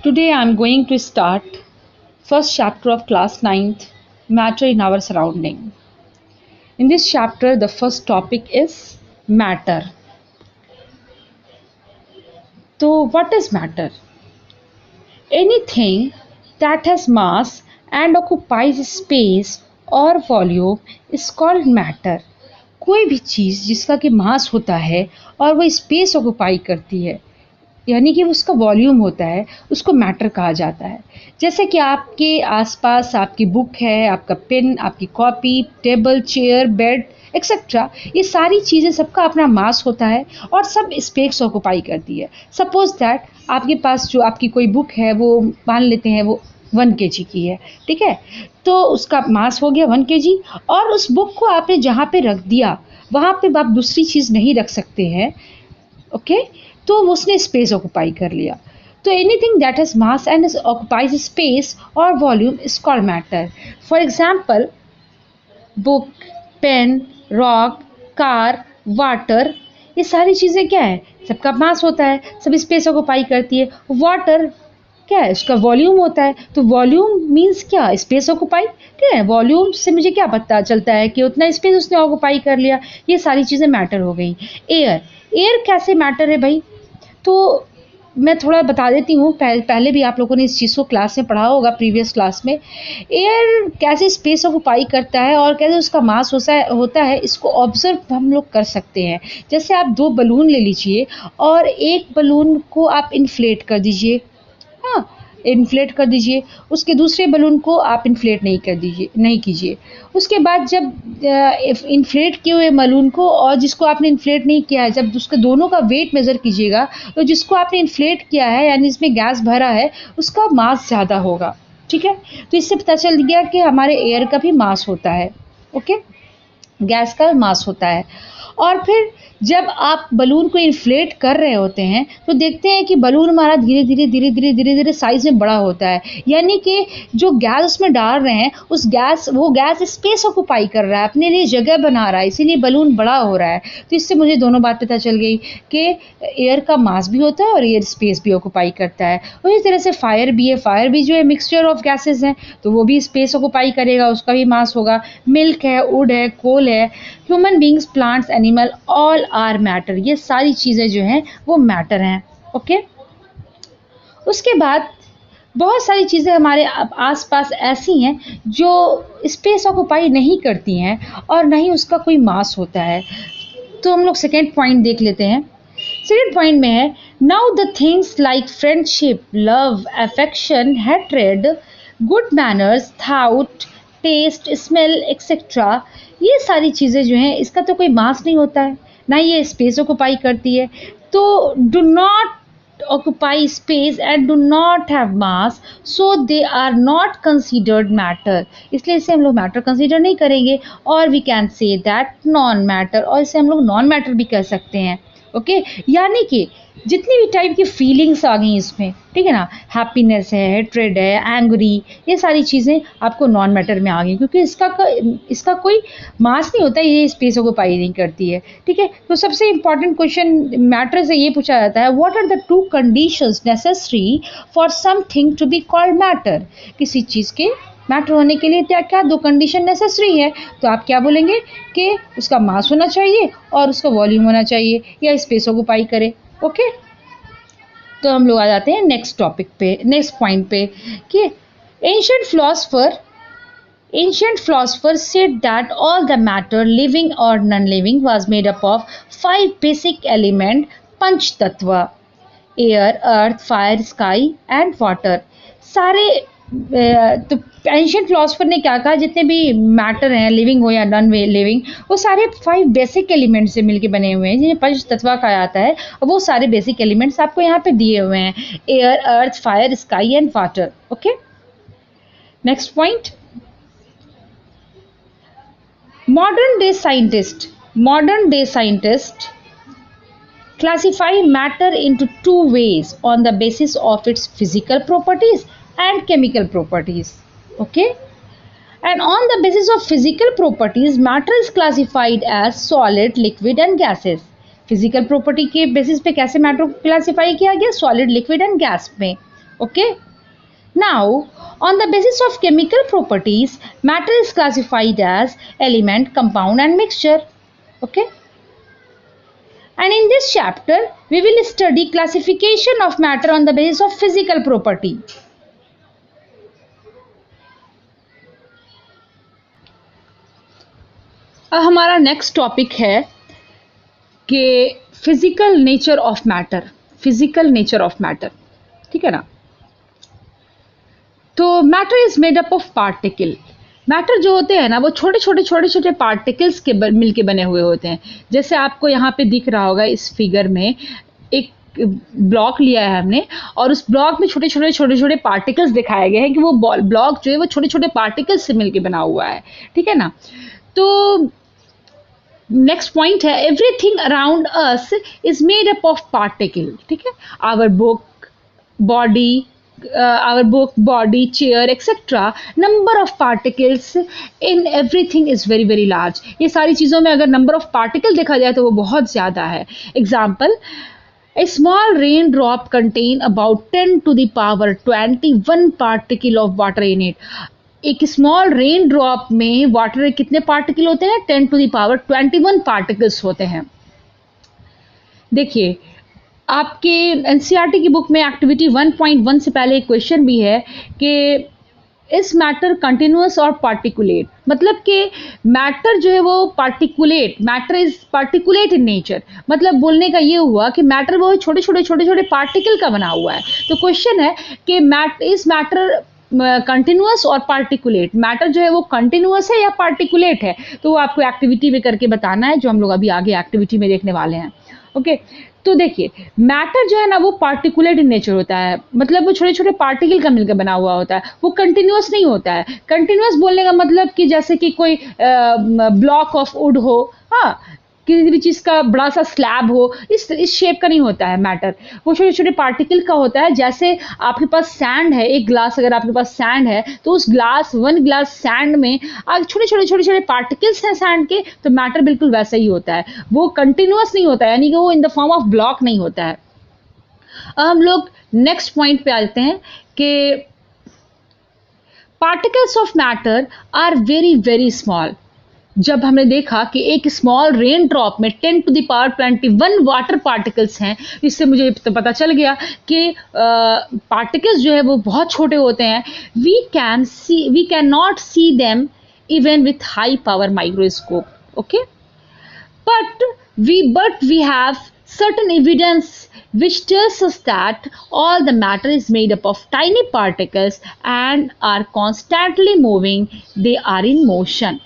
Today I am going to start first chapter of class 9th, matter in our surrounding. In this chapter the first topic is matter. So what is matter? Anything that has mass and occupies space or volume is called matter. कोई भी चीज़ जिसका कि मास होता है और वो space occupy करती है यानी कि उसका वॉल्यूम होता है उसको मैटर कहा जाता है। जैसे कि आपके आसपास आपकी बुक है, आपका पेन, आपकी copy, table, chair, bed etcetera, ये सारी चीज़ें सबका अपना मास होता है और सब स्पेस ऑक्युपाई करती है। सपोज दैट आपके पास जो आपकी कोई बुक है वो मान लेते हैं वो 1 kg की है, ठीक है, तो उसका मास हो गया 1 kg और उस बुक को आपने जहाँ पे रख दिया वहाँ पे आप दूसरी चीज़ नहीं रख सकते हैं, ओके, तो उसने स्पेस ऑक्युपाई कर लिया। तो anything that has mass and occupies space और volume is called matter. For example book, pen, rock, car, water, ये सारी चीज़ें क्या है, सबका मास होता है, सब स्पेस ऑक्युपाई करती है। वाटर क्या है, उसका वॉल्यूम होता है, तो वॉल्यूम मीन्स क्या, स्पेस ऑक्युपाई, ठीक है। वॉल्यूम से मुझे क्या पता चलता है कि उतना स्पेस उसने ऑक्युपाई कर लिया, ये सारी चीज़ें मैटर हो गई। एयर, एयर कैसे मैटर है भाई, तो मैं थोड़ा बता देती हूँ। पहले भी आप लोगों ने इस चीज़ को क्लास में पढ़ा होगा, प्रीवियस क्लास में। एयर कैसे स्पेस ऑक्युपाई करता है और कैसे उसका मास होता है, इसको ऑब्जर्व हम लोग कर सकते हैं। जैसे आप 2 बलून ले लीजिए और एक बलून को आप इन्फ्लेट कर दीजिए, हाँ, इन्फ्लेट कर दीजिए, उसके दूसरे बलून को आप इन्फ्लेट नहीं कीजिए। उसके बाद जब इन्फ्लेट किए हुए बलून को और जिसको आपने इन्फ्लेट नहीं किया है, जब उसके दोनों का वेट मेज़र कीजिएगा तो जिसको आपने इन्फ्लेट किया है यानी इसमें गैस भरा है उसका मास ज़्यादा होगा, ठीक है। तो इससे पता चल गया कि हमारे एयर का भी मास होता है, ओके, गैस का मास होता है। और फिर जब आप बलून को इन्फ्लेट कर रहे होते हैं तो देखते हैं कि बलून हमारा धीरे धीरे साइज में बड़ा होता है, यानी कि जो गैस उसमें डाल रहे हैं वो गैस स्पेस ऑक्युपाई कर रहा है, अपने लिए जगह बना रहा है, इसीलिए बलून बड़ा हो रहा है। तो इससे मुझे दोनों बात पता चल गई कि एयर का मास भी होता है और एयर स्पेस भी ऑक्युपाई करता है। उसी तरह से फायर भी है, फायर भी जो है मिक्सचर ऑफ गैसेज हैं, तो वो भी स्पेस ऑक्युपाई करेगा, उसका भी मास होगा। मिल्क है, वुड है, कोल है, human beings, plants, animal, all are matter, ये सारी चीज़ें जो हैं वो मैटर हैं, ओके। उसके बाद बहुत सारी चीज़ें हमारे आसपास ऐसी हैं जो स्पेस ऑक्युपाई नहीं करती हैं और ना ही उसका कोई मास होता है। तो हम लोग सेकेंड पॉइंट देख लेते हैं। सेकेंड पॉइंट में है, now the things like friendship, love, affection, hatred, good manners, thought, taste, smell etcetera, ये सारी चीज़ें जो हैं इसका तो कोई मास नहीं होता है, ना ये स्पेस ऑक्युपाई करती है। तो do not occupy space and do not have mass, so they are not considered matter, इसलिए इसे हम लोग मैटर कंसीडर नहीं करेंगे। और we can say that non matter, और इसे हम लोग नॉन मैटर भी कह सकते हैं, ओके। यानी कि जितनी भी टाइप की फीलिंग्स आ गई इसमें, ठीक है ना, हैप्पीनेस है, हेट्रेड है, एंग्री, ये सारी चीज़ें आपको नॉन मैटर में आ गई, क्योंकि इसका कोई मास नहीं होता है, ये स्पेस ऑक्युपाई नहीं करती है, ठीक है। तो सबसे इंपॉर्टेंट क्वेश्चन मैटर से ये पूछा जाता है, what are the 2 conditions necessary for something to be called matter, किसी चीज़ के मैटर होने के लिए क्या क्या 2 कंडीशन नेसेसरी है। तो आप क्या बोलेंगे कि उसका मास होना चाहिए और उसका वॉल्यूम होना चाहिए या स्पेस ऑक्युपाई करे, ओके। तो हम लोग आ जाते हैं नेक्स्ट टॉपिक पे, नेक्स्ट पॉइंट पे, कि ancient philosophers said that all the matter, living or non-living, was made up of 5 basic elements, पंच तत्व, air, earth, fire, sky and water. सारे तो एंशियंट फिलोसफर ने क्या कहा, जितने भी मैटर हैं, लिविंग हो या नॉन लिविंग, वो सारे 5 बेसिक एलिमेंट्स से मिलके बने हुए हैं, जिन्हें पंच तत्व कहा जाता है। और वो सारे बेसिक एलिमेंट्स आपको यहाँ पे दिए हुए हैं, air, earth, fire, sky and water, okay. Next point, modern day scientists classify matter into 2 ways on the basis of its physical properties and chemical properties, okay. And on the basis of physical properties, matter is classified as solid, liquid and gases. Physical property के basis पे कैसे matter को classify किया गया, solid, liquid and gas में, Okay. Now, on the basis of chemical properties, matter is classified as element, compound and mixture. Okay. And in this chapter, we will study classification of matter on the basis of physical property. अब हमारा next topic है कि physical nature of matter, physical nature of matter, ठीक है ना। तो matter is made up of particle. Matter जो होते हैं ना वो छोटे छोटे पार्टिकल्स के मिलके बने हुए होते हैं। जैसे आपको यहाँ पे दिख रहा होगा इस फिगर में एक ब्लॉक लिया है हमने और उस ब्लॉक में छोटे छोटे पार्टिकल्स दिखाए गए हैं कि वो ब्लॉक जो है वो छोटे छोटे पार्टिकल्स से मिलके बना हुआ है, ठीक है ना। तो नेक्स्ट पॉइंट है everything around us is made up of particle, ठीक है। Our book body chair etcetera, number of particles in everything is very very large. ये सारी चीज़ों में अगर नंबर ऑफ पार्टिकल देखा जाए तो वो बहुत ज़्यादा है। Example, a small raindrop contain about 10 to the power 21 particle of water in it। एक स्मॉल रेन ड्रॉप में वाटर के कितने पार्टिकल होते हैं? 10 टू द पावर 21 पार्टिकल्स होते हैं। देखिए आपके एनसीईआरटी की बुक में एक्टिविटी 1.1 से पहले एक क्वेश्चन भी है कि इस मैटर कंटिन्यूअस और पार्टिकुलेट, मतलब कि मैटर जो है वो particulate, matter is particulate in nature. मतलब बोलने का ये हुआ कि मैटर वो छोटे छोटे पार्टिकल का बना हुआ है। तो क्वेश्चन है कि इस मैटर कंटिन्यूअस और पार्टिकुलेट, मैटर जो है वो कंटिन्यूअस है या पार्टिकुलेट है, तो वो आपको एक्टिविटी में करके बताना है, जो हम लोग अभी आगे एक्टिविटी में देखने वाले हैं। ओके, तो देखिए मैटर जो है ना वो पार्टिकुलेट इन नेचर होता है, मतलब वो छोटे छोटे पार्टिकल का मिलकर बना हुआ होता है, वो कंटिन्यूअस नहीं होता है। कंटिन्यूअस बोलने का मतलब कि जैसे कि कोई ब्लॉक ऑफ वुड हो, हाँ, किसी भी चीज़ का बड़ा सा स्लैब हो, इस शेप का नहीं होता है मैटर, वो छोटे छोटे पार्टिकल का होता है। जैसे आपके पास सैंड है, एक ग्लास अगर आपके पास सैंड है तो उस वन ग्लास सैंड में छोटे छोटे पार्टिकल्स हैं सैंड के, तो मैटर बिल्कुल वैसा ही होता है, वो कंटिन्यूअस नहीं होता है, यानी कि वो in the form of block नहीं होता है। अब हम लोग नेक्स्ट पॉइंट पे आते हैं कि particles of matter are very very small. जब हमने देखा कि एक स्मॉल रेन ड्रॉप में 10 to the power 21 water particles हैं, इससे मुझे पता चल गया कि पार्टिकल्स जो है वो बहुत छोटे होते हैं। We can not see them even with high power microscope, okay, but we have certain evidence which tells us that all the matter is made up of tiny particles and are constantly moving, they are in motion,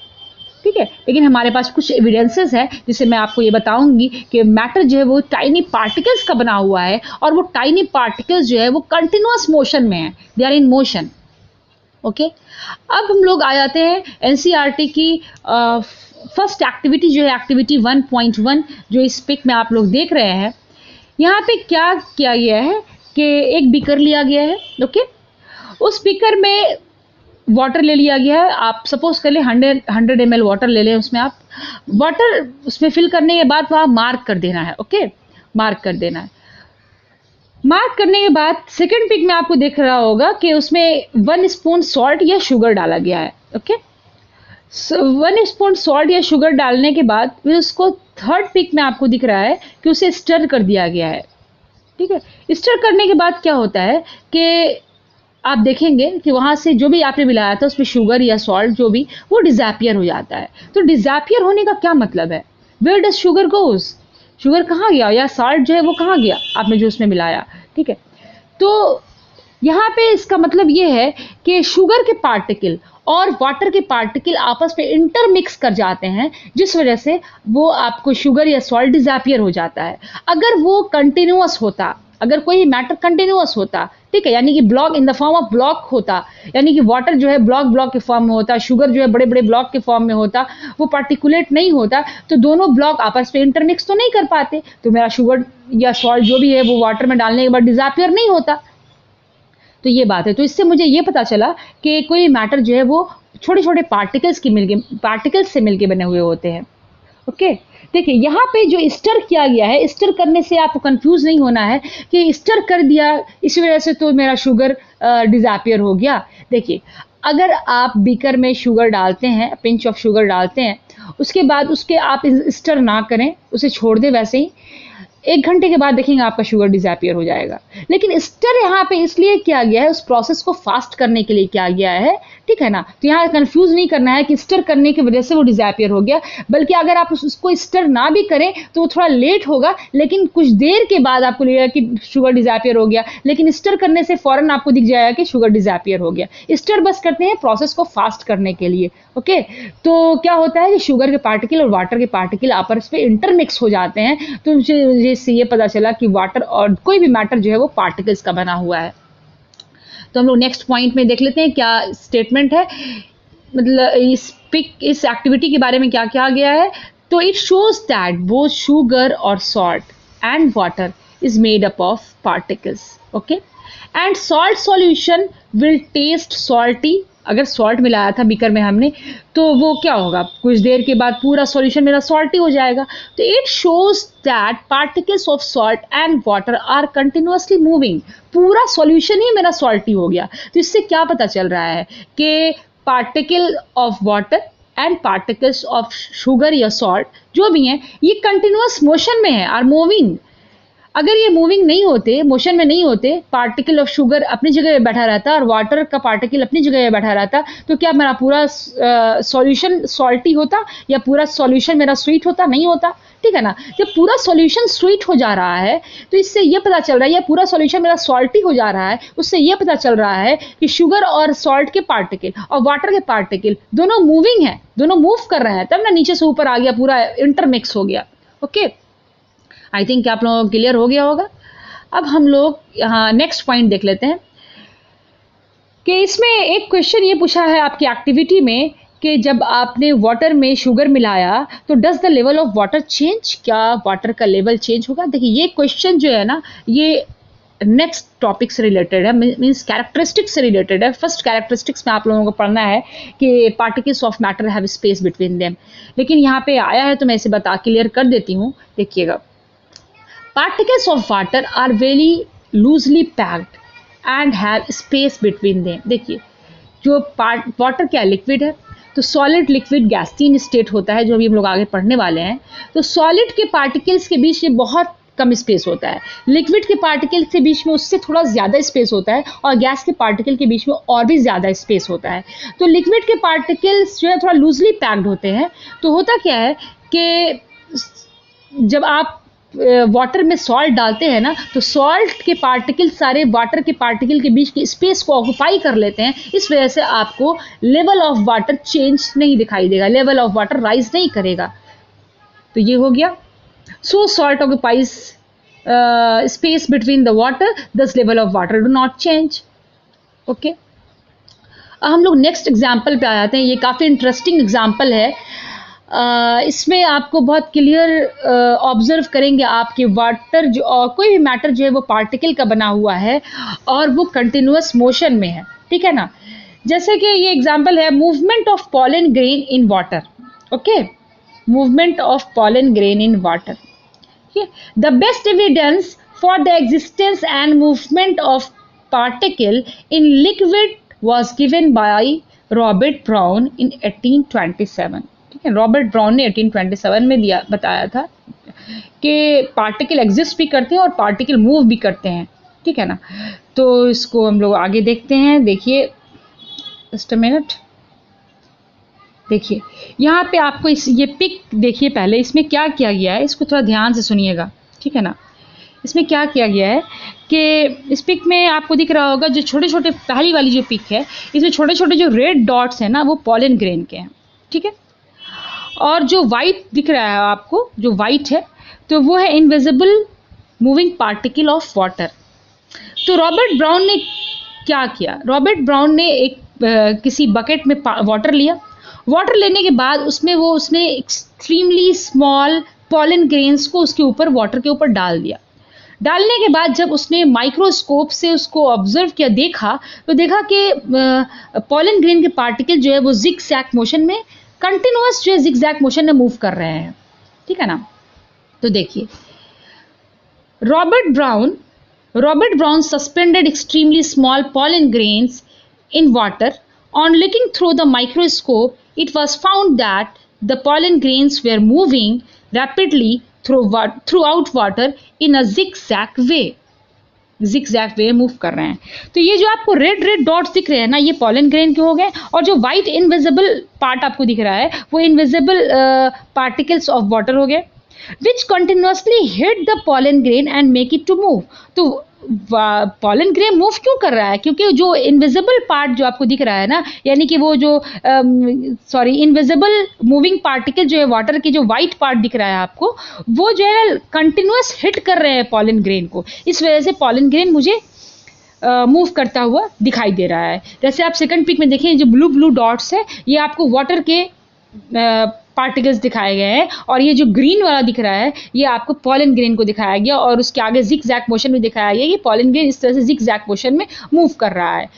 ठीक है। लेकिन हमारे पास कुछ evidences है जिसे मैं आपको ये बताऊंगी कि मैटर जो है वो टाइनी पार्टिकल्स का बना हुआ है और वो टाइनी पार्टिकल्स जो है वो कंटिन्यूअस मोशन में है, they are in motion, okay. अब हम लोग आ जाते हैं एनसीईआरटी की फर्स्ट एक्टिविटी जो है एक्टिविटी 1.1, जो इस पिक में आप लोग देख रहे हैं। यहाँ पे क्या किया गया है कि एक बीकर लिया गया है, ओके। उस बीकर में वाटर ले लिया गया है, आप सपोज कर ले 100 ml वाटर ले लें, उसमें आप वाटर उसमें फिल करने के बाद वहाँ मार्क कर देना है, ओके, मार्क कर देना है। मार्क करने के बाद सेकंड पिक में आपको दिख रहा होगा कि उसमें 1 स्पून सॉल्ट या शुगर डाला गया है, ओके। 1 स्पून सॉल्ट या शुगर डालने के बाद फिर उसको थर्ड पिक में आपको दिख रहा है कि उसे स्टर कर दिया गया है, ठीक है। स्टर करने के बाद क्या होता है कि आप देखेंगे कि वहाँ से जो भी आपने मिलाया था उसमें शुगर या सॉल्ट जो भी, वो डिज़ैपियर हो जाता है। तो डिज़ैपियर होने का क्या मतलब है? Where does sugar goes, sugar कहाँ गया या सॉल्ट जो है वो कहाँ गया आपने जो उसमें मिलाया, ठीक है। तो यहाँ पे इसका मतलब ये है कि शुगर के पार्टिकल और वाटर के पार्टिकल आपस में इंटरमिक्स कर जाते हैं, जिस वजह से वो आपको शुगर या सॉल्ट डिज़ैपियर हो जाता है। अगर वो कंटिन्यूअस होता, अगर कोई मैटर कंटिन्यूअस होता, ठीक है, यानी कि block in the form of block होता, यानी कि वाटर जो है ब्लॉक के फॉर्म में होता, शुगर जो है बड़े बड़े ब्लॉक के फॉर्म में होता, वो पार्टिकुलेट नहीं होता, तो दोनों ब्लॉक आपस में इंटरमिक्स तो नहीं कर पाते, तो मेरा शुगर या सॉल्ट जो भी है वो वाटर में डालने के बाद डिज़ैपियर नहीं होता। तो ये बात है। तो इससे मुझे ये पता चला कि कोई मैटर जो है वो छोटे छोटे पार्टिकल्स से मिलके बने हुए होते हैं, ओके। देखिए यहाँ पे जो स्टर किया गया है, स्टर करने से आपको कंफ्यूज नहीं होना है कि स्टर कर दिया इस वजह से तो मेरा शुगर डिज़अपियर हो गया। देखिए अगर आप बीकर में शुगर डालते हैं, पिंच ऑफ शुगर डालते हैं, उसके बाद उसके आप स्टर ना करें, उसे छोड़ दें वैसे ही, 1 घंटे के बाद देखेंगे आपका शुगर डिज़अपियर हो जाएगा। लेकिन स्टर यहाँ पे इसलिए किया गया है, उस प्रोसेस को फास्ट करने के लिए किया गया है, ठीक है ना। तो यहाँ कंफ्यूज नहीं करना है कि स्टर करने की वजह से वो डिज़अपियर हो गया, बल्कि अगर आप उसको स्टर ना भी करें तो वो थोड़ा लेट होगा, लेकिन कुछ देर के बाद आपको लगेगा कि शुगर डिज़अपियर हो गया, लेकिन स्टर करने से फौरन आपको दिख जाएगा कि शुगर डिज़अपियर हो गया। स्टर बस करते हैं प्रोसेस को फास्ट करने के लिए। ओके, तो क्या होता है कि शुगर के पार्टिकल और वाटर के पार्टिकल आपस में इंटरमिक्स हो जाते हैं, तो मुझे इससे ये पता चला कि वाटर और कोई भी मैटर जो है वो पार्टिकल्स का बना हुआ है। तो हम लोग नेक्स्ट पॉइंट में देख लेते हैं क्या स्टेटमेंट है, मतलब इस एक्टिविटी के बारे में क्या कहा गया है। तो it shows that both sugar और salt and water is made up of particles. Okay, and salt solution will taste salty. अगर सॉल्ट मिलाया था बीकर में हमने, तो वो क्या होगा, कुछ देर के बाद पूरा सॉल्यूशन मेरा सॉल्टी हो जाएगा। तो it shows that particles of salt and water are continuously moving. पूरा सॉल्यूशन ही मेरा सॉल्टी हो गया। तो इससे क्या पता चल रहा है कि particle of water and particles of sugar या सॉल्ट जो भी हैं, ये कंटिन्यूअस मोशन में है, आर मूविंग। अगर ये मूविंग नहीं होते, मोशन में नहीं होते, पार्टिकल ऑफ शुगर अपनी जगह बैठा रहता और वाटर का पार्टिकल अपनी जगह बैठा रहता, तो क्या मेरा पूरा सॉल्यूशन सॉल्टी होता या पूरा सॉल्यूशन मेरा स्वीट होता? नहीं होता, ठीक है ना। जब पूरा सॉल्यूशन स्वीट हो जा रहा है तो इससे ये पता चल रहा है, या पूरा सॉल्यूशन मेरा सॉल्टी हो जा रहा है, उससे ये पता चल रहा है कि शुगर और सॉल्ट के पार्टिकल और वाटर के पार्टिकल दोनों मूविंग हैं, दोनों मूव कर रहे हैं, तब ना नीचे से ऊपर आ गया, पूरा इंटरमिक्स हो गया। ओके, आई थिंक आप लोगों को क्लियर हो गया होगा। अब हम लोग यहाँ नेक्स्ट पॉइंट देख लेते हैं कि इसमें एक क्वेश्चन ये पूछा है आपकी एक्टिविटी में कि जब आपने वाटर में शुगर मिलाया तो does the level of water change, क्या वाटर का लेवल चेंज होगा? देखिए ये क्वेश्चन जो है ना, ये नेक्स्ट टॉपिक से रिलेटेड है, मीन्स कैरेक्टरिस्टिक्स से रिलेटेड है। फर्स्ट कैरेक्टरिस्टिक्स में आप लोगों को पढ़ना है कि particles of matter have space between them, लेकिन यहाँ पे आया है तो मैं इसे बता क्लियर कर देती हूँ। देखिएगा, particles of water are very loosely packed and have space between them। देखिए जो वाटर क्या लिक्विड है, तो सॉलिड लिक्विड गैस 3 स्टेट होता है जो अभी हम लोग आगे पढ़ने वाले हैं। तो सॉलिड के पार्टिकल्स के बीच में बहुत कम स्पेस होता है, लिक्विड के पार्टिकल के बीच में उससे थोड़ा ज़्यादा स्पेस होता है, और गैस के पार्टिकल के बीच में और भी ज़्यादा स्पेस होता है। तो लिक्विड के पार्टिकल्स जो है थोड़ा लूजली पैक्ड होते हैं। तो होता क्या है कि जब आप वाटर में सॉल्ट डालते हैं ना, तो सॉल्ट के पार्टिकल सारे वाटर के पार्टिकल के बीच की स्पेस को ऑक्यूपाई कर लेते हैं। इस वजह से आपको लेवल ऑफ वाटर चेंज नहीं दिखाई देगा, लेवल ऑफ वाटर राइज नहीं करेगा। तो ये हो गया, so salt occupies space between the water, this level of water do not change. Okay, अब हम लोग नेक्स्ट एग्जाम्पल पे आ जाते हैं। ये काफ़ी इंटरेस्टिंग एग्जाम्पल है। इसमें आपको बहुत क्लियर ऑब्जर्व करेंगे आप कि वाटर जो और कोई भी मैटर जो है वो पार्टिकल का बना हुआ है और वो कंटिन्यूअस मोशन में है, ठीक है ना। जैसे कि ये एग्जांपल है, movement of pollen grain in water. Okay, movement of pollen grain in water. The best evidence for the existence and movement of particle in liquid was given by Robert brown इन 1827। ठीक है, Robert brown ने 1827 में बताया था कि particle exist भी करते हैं और पार्टिकल मूव भी करते हैं, ठीक है ना। तो इसको हम लोग आगे देखते हैं। देखिए, जस्ट अ मिनट, देखिए यहाँ पे आपको ये पिक देखिए पहले, इसमें क्या किया गया है, इसको थोड़ा ध्यान से सुनिएगा, ठीक है ना। इसमें क्या किया गया है कि इस पिक में आपको दिख रहा होगा जो छोटे छोटे, पहली वाली जो पिक है इसमें छोटे छोटे जो रेड डॉट्स हैं ना, वो पॉलन ग्रेन के हैं, ठीक है। और जो वाइट दिख रहा है आपको, जो वाइट है, तो वो है invisible moving particle of water. तो रॉबर्ट ब्राउन ने क्या किया, रॉबर्ट ब्राउन ने एक किसी बकेट में वाटर लिया। वाटर लेने के बाद उसने एक्सट्रीमली स्मॉल पॉलन ग्रेन्स को उसके ऊपर, वाटर के ऊपर डाल दिया। डालने के बाद जब उसने माइक्रोस्कोप से उसको ऑब्जर्व किया, देखा, तो देखा कि पॉलन ग्रेन के पार्टिकल जो है वो जिग-जैग मोशन में, कंटिन्यूअस जो है जिग-जैग मोशन में मूव कर रहे हैं, ठीक है ना। तो देखिए, Robert Brown suspended extremely small pollen grains in water. On looking through the microscope, it was found that the pollen grains were moving rapidly throughout water in a zigzag way move कर रहे हैं। तो ये जो आपको red red dots दिख रहे हैं ना, ये पॉलन ग्रेन के हो गए, और जो व्हाइट इनविजिबल पार्ट आपको दिख रहा है वो इनविजिबल पार्टिकल्स ऑफ वाटर हो गए, which continuously hit the pollen grain and make it to move। तो पॉलन ग्रेन मूव क्यों कर रहा है? क्योंकि जो इनविजिबल पार्ट जो आपको दिख रहा है ना, यानी कि वो जो इनविजिबल मूविंग पार्टिकल जो है वाटर की, जो व्हाइट पार्ट दिख रहा है आपको, वो जो है कंटिन्यूअस हिट कर रहे हैं पॉलन ग्रेन को। इस वजह से पॉलन ग्रेन मुझे मूव करता हुआ दिखाई दे रहा है। जैसे आप सेकंड पिक में देखिए, जो ब्लू ब्लू डॉट्स है ये आपको वाटर के पार्टिकल्स दिखाए गए हैं, और ये जो ग्रीन वाला दिख रहा है ये आपको पॉलन ग्रेन को दिखाया गया, और उसके आगे जिगजैग मोशन में दिखाया गया कि पॉलन ग्रेन इस तरह से जिगजैग मोशन में मूव कर रहा है।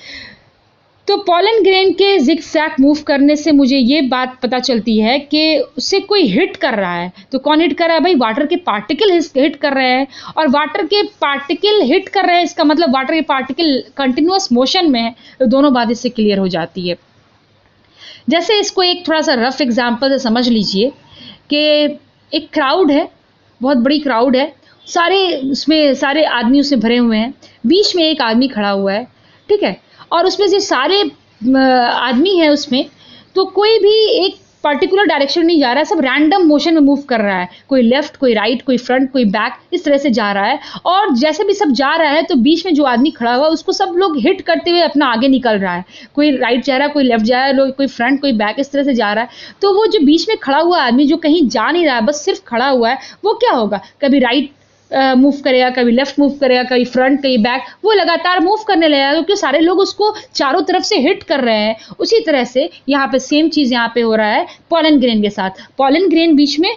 तो पॉलन ग्रेन के जिगजैग मूव करने से मुझे ये बात पता चलती है कि उससे कोई हिट कर रहा है। तो कौन हिट कर रहा है भाई? वाटर के पार्टिकल हिट कर रहे हैं, और वाटर के पार्टिकल हिट कर रहे हैं, इसका मतलब वाटर के पार्टिकल कंटिन्यूअस मोशन में है। तो दोनों बात इससे क्लियर हो जाती है। जैसे इसको एक थोड़ा सा रफ एग्जांपल से समझ लीजिए कि एक क्राउड है, बहुत बड़ी क्राउड है, सारे आदमी उसमें भरे हुए हैं, बीच में एक आदमी खड़ा हुआ है, ठीक है, और उसमें से सारे आदमी हैं उसमें, तो कोई भी एक पर्टिकुलर डायरेक्शन नहीं जा रहा है, सब रैंडम मोशन में मूव कर रहा है, कोई लेफ्ट, कोई राइट, कोई फ्रंट, कोई बैक, इस तरह से जा रहा है। और जैसे भी सब जा रहा है तो बीच में जो आदमी खड़ा हुआ उसको सब लोग हिट करते हुए अपना आगे निकल रहा है, कोई राइट जा रहा है, कोई लेफ्ट जा रहा है, कोई फ्रंट, कोई बैक, इस तरह से जा रहा है। तो वो जो बीच में खड़ा हुआ आदमी जो कहीं जा नहीं रहा है, बस सिर्फ खड़ा हुआ है, वो क्या होगा? कभी राइट मूव करेगा, कभी लेफ्ट मूव करेगा, कभी फ्रंट, कभी बैक, वो लगातार मूव करने लगेगा क्योंकि सारे लोग उसको चारों तरफ से हिट कर रहे हैं। उसी तरह से यहाँ पे सेम चीज यहाँ पे हो रहा है पॉलन ग्रेन के साथ। पॉलन ग्रेन बीच में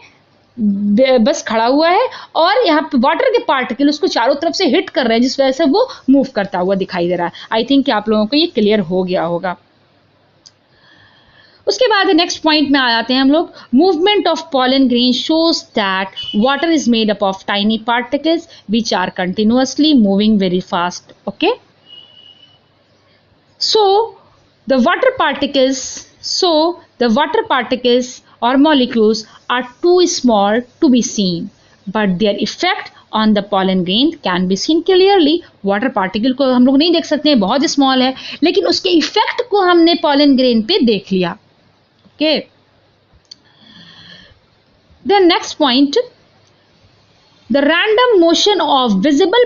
बस खड़ा हुआ है और यहाँ पे वाटर के पार्टिकल उसको चारों तरफ से हिट कर रहे हैं, जिस वजह से वो मूव करता हुआ दिखाई दे रहा है। आई थिंक कि आप लोगों को ये क्लियर हो गया होगा। उसके बाद नेक्स्ट पॉइंट में आ जाते हैं हम लोग। Movement of pollen grain shows that water is made up of tiny particles which are continuously moving very fast. Okay, so the water particles or molecules are too small to be seen, but their effect on the pollen grain can be seen clearly। Water particle को हम लोग नहीं देख सकते हैं, बहुत small है, लेकिन उसके इफेक्ट को हमने पॉलन ग्रेन पे देख लिया। Okay, then next point, the random motion of visible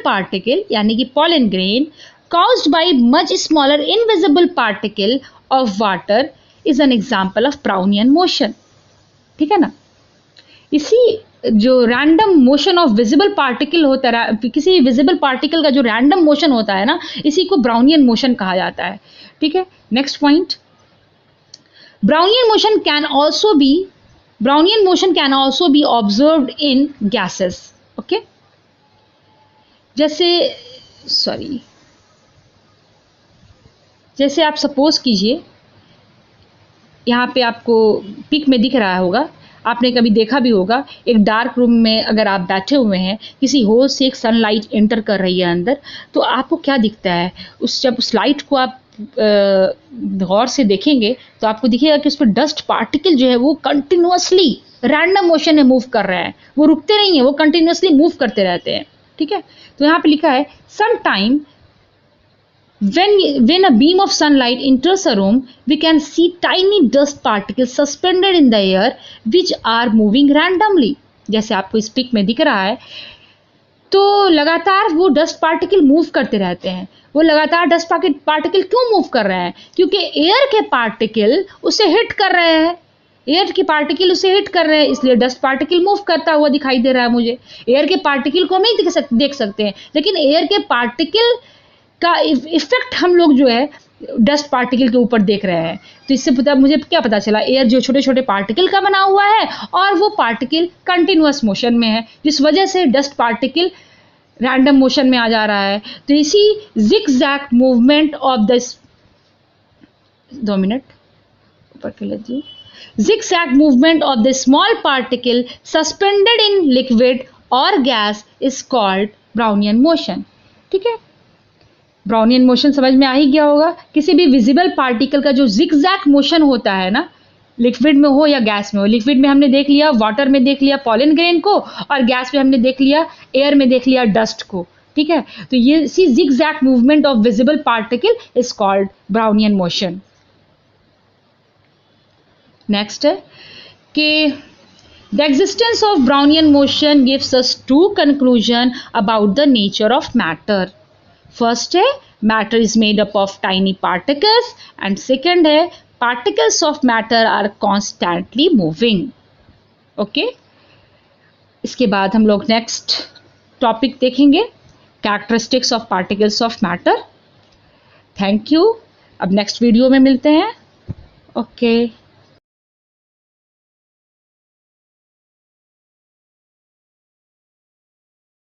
particle यानी कि pollen grain caused by much smaller invisible particle of water is an example of Brownian motion। ठीक है ना। इसी जो random motion of visible particle होता है, किसी विजिबल पार्टिकल का जो रैंडम मोशन होता है ना, इसी को ब्राउनियन मोशन कहा जाता है। ठीक है, next point, Brownian motion can also be observed in gases. Okay, जैसे आप सपोज कीजिए, यहाँ पे आपको पिक में दिख रहा होगा, आपने कभी देखा भी होगा, एक डार्क रूम में अगर आप बैठे हुए हैं, किसी होल से एक सनलाइट एंटर कर रही है अंदर, तो आपको क्या दिखता है? जब उस लाइट को आप गौर से देखेंगे तो आपको दिखेगा कि उस पर डस्ट पार्टिकल जो है वो कंटिन्यूअसली रैंडम मोशन में मूव कर रहे हैं, वो रुकते नहीं है, वो कंटिन्यूअसली मूव करते रहते हैं। ठीक है, तो यहाँ पे लिखा है sometime when a beam of sunlight enters a room, we can see tiny dust particles suspended in the air which are moving randomly। जैसे आपको इस पिक में दिख रहा है, तो लगातार वो डस्ट पार्टिकल मूव करते रहते हैं। वो लगातार डस्ट पार्टिकल क्यों मूव कर रहे हैं? क्योंकि एयर के पार्टिकल उसे हिट कर रहे हैं, इसलिए डस्ट पार्टिकल मूव करता हुआ दिखाई दे रहा है मुझे। एयर के पार्टिकल को हम नहीं देख सकते हैं, लेकिन एयर के पार्टिकल का इफेक्ट हम लोग जो है डस्ट पार्टिकल के ऊपर देख रहे हैं। तो इससे मुझे क्या पता चला? एयर जो छोटे छोटे पार्टिकल का बना हुआ है और वो पार्टिकल कंटिन्यूअस मोशन में है, जिस वजह से डस्ट पार्टिकल रैंडम मोशन में आ जा रहा है। तो इसी zigzag movement of this, 2 minute ऊपर के लीजिए, zigzag movement of the small particle suspended in liquid or gas is called Brownian motion. ठीक है, ब्राउनियन मोशन समझ में आ ही गया होगा। किसी भी विजिबल पार्टिकल का जो जिगजैग मोशन होता है ना, लिक्विड में हो या गैस में हो। लिक्विड में हमने देख लिया, वाटर में देख लिया पॉलन ग्रेन को, और गैस में हमने देख लिया, एयर में देख लिया डस्ट को। ठीक है, तो ये सी zigzag movement of visible particle is called Brownian motion. Next है कि the existence of Brownian motion gives us two conclusion about the nature of matter. First है matter is made up of tiny particles, and second है particles of matter are constantly moving. Okay, इसके बाद हम लोग next topic देखेंगे, characteristics of particles of matter. Thank you, अब next video में मिलते हैं। ओके।